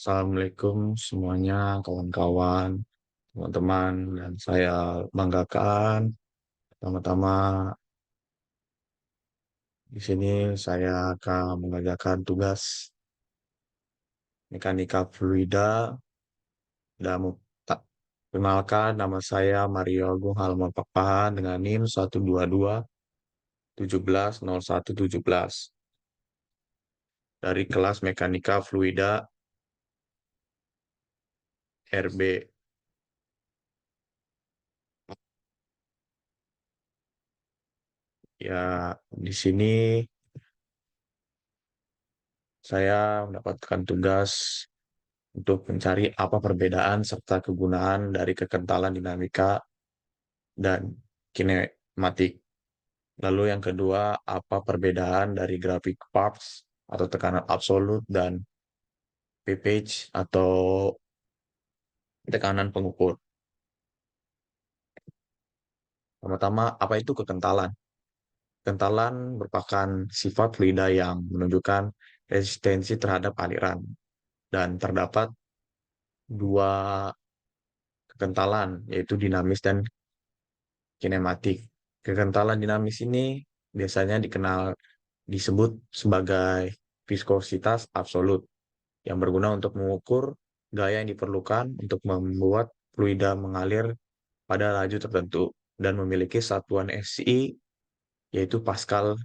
Assalamualaikum semuanya, kawan-kawan, teman-teman, dan saya banggakan. Pertama-tama, di sini saya akan mengerjakan tugas mekanika fluida dan tak kenalkan nama saya Mario Agung Halman Pakpahan dengan NIM 122 17 01 17 dari kelas mekanika fluida RB. Ya, di sini saya mendapatkan tugas untuk mencari apa perbedaan serta kegunaan dari kekentalan dinamika dan kinematik. Lalu yang kedua, apa perbedaan dari grafik parts atau tekanan absolut dan pH atau tekanan pengukur. Pertama, apa itu kekentalan? Kekentalan merupakan sifat fluida yang menunjukkan resistensi terhadap aliran dan terdapat dua kekentalan, yaitu dinamis dan kinematik. Kekentalan dinamis ini biasanya disebut sebagai viskositas absolut yang berguna untuk mengukur gaya yang diperlukan untuk membuat fluida mengalir pada laju tertentu dan memiliki satuan SI yaitu Pascal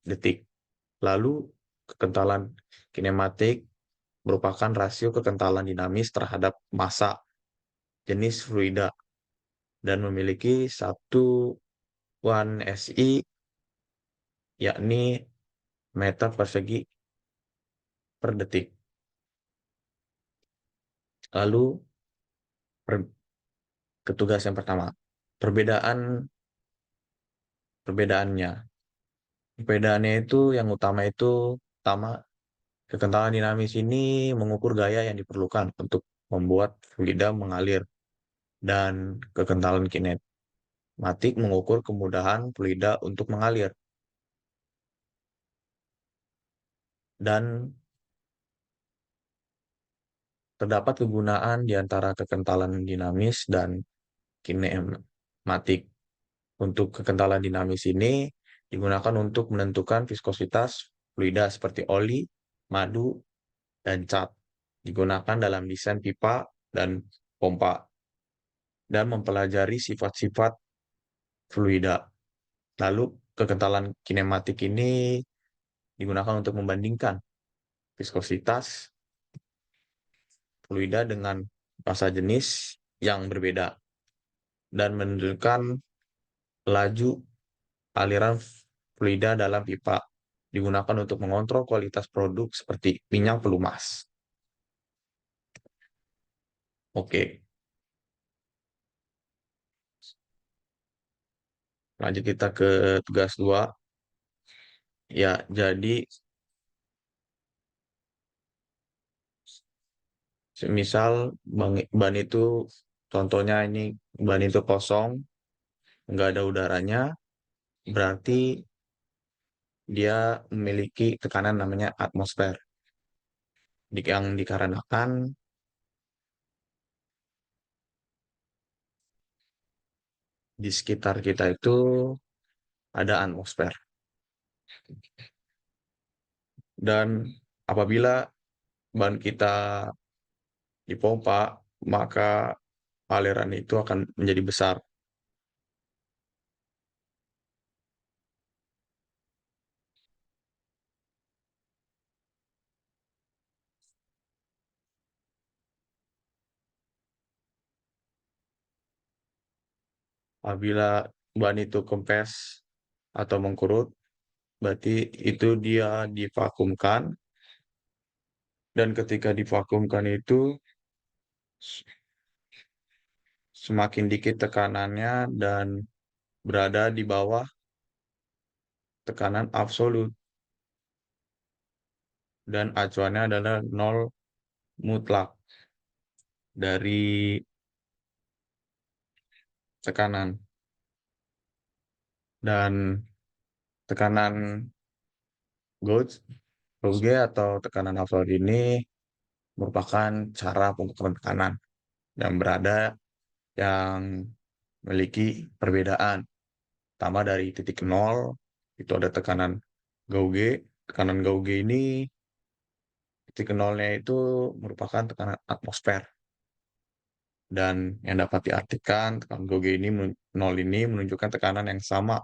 detik. Lalu kekentalan kinematik merupakan rasio kekentalan dinamis terhadap massa jenis fluida dan memiliki satuan SI yakni meter persegi per detik. Lalu per- ketugas yang pertama, perbedaan perbedaannya. Perbedaannya itu yang utama itu pertama kekentalan dinamis ini mengukur gaya yang diperlukan untuk membuat fluida mengalir dan kekentalan kinematik mengukur kemudahan fluida untuk mengalir. Dan terdapat kegunaan di antara kekentalan dinamis dan kinematik. Untuk kekentalan dinamis ini digunakan untuk menentukan viskositas fluida seperti oli, madu, dan cat. Digunakan dalam desain pipa dan pompa dan mempelajari sifat-sifat fluida. Lalu kekentalan kinematik ini digunakan untuk membandingkan viskositas fluida dengan massa jenis yang berbeda dan menentukan laju aliran fluida dalam pipa digunakan untuk mengontrol kualitas produk seperti minyak pelumas. Oke, lanjut kita ke tugas 2. Ya, jadi semisal ban itu contohnya ini ban itu kosong, nggak ada udaranya, berarti dia memiliki tekanan namanya atmosfer. Yang dikarenakan di sekitar kita itu ada atmosfer. Dan apabila ban kita dipompa, maka aliran itu akan menjadi besar. Apabila ban itu kempes atau mengkurut, berarti itu dia divakumkan, dan ketika divakumkan itu semakin dikit tekanannya dan berada di bawah tekanan absolut, dan acuannya adalah nol mutlak dari tekanan. Dan tekanan gauge atau tekanan absolut ini merupakan cara pengukuran tekanan yang berada yang memiliki perbedaan. Pertama dari titik nol, itu ada tekanan gauge. Tekanan gauge ini, titik nolnya itu merupakan tekanan atmosfer. Dan yang dapat diartikan, tekanan gauge ini, nol ini menunjukkan tekanan yang sama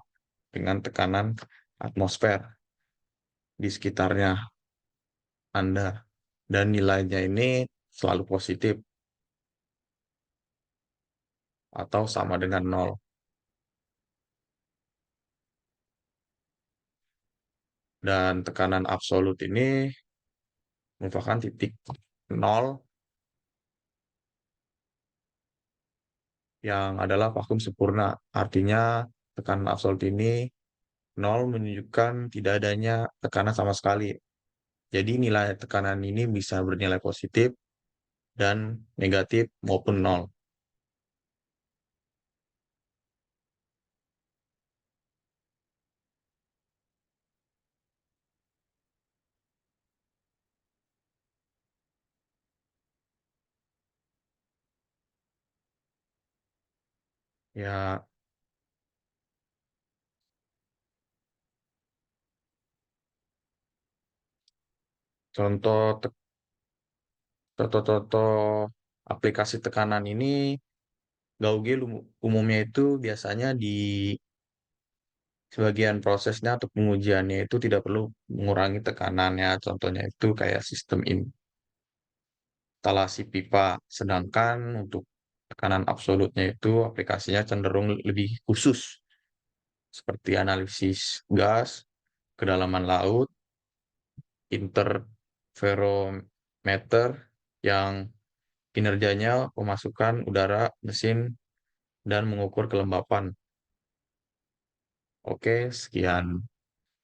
dengan tekanan atmosfer di sekitarnya Anda. Dan nilainya ini selalu positif atau sama dengan nol. Dan tekanan absolut ini merupakan titik nol yang adalah vakum sempurna. Artinya tekanan absolut ini nol menunjukkan tidak adanya tekanan sama sekali. Jadi nilai tekanan ini bisa bernilai positif dan negatif maupun nol. Ya, contoh contoh-contoh aplikasi tekanan ini Gauge umumnya itu biasanya di sebagian prosesnya atau pengujiannya itu tidak perlu mengurangi tekanannya. Contohnya itu kayak sistem instalasi pipa. Sedangkan untuk tekanan absolutnya itu aplikasinya cenderung lebih khusus, seperti analisis gas, kedalaman laut, interferometer yang kinerjanya pemasukan udara mesin dan mengukur kelembapan. Oke, sekian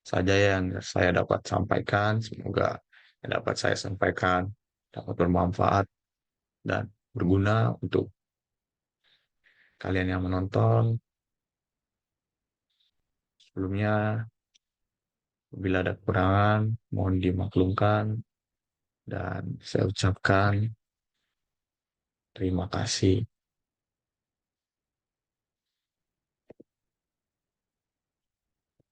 saja yang saya dapat sampaikan. Semoga yang dapat saya sampaikan dapat bermanfaat dan berguna untuk kalian yang menonton. Sebelumnya, bila ada kekurangan, mohon dimaklumkan dan saya ucapkan terima kasih.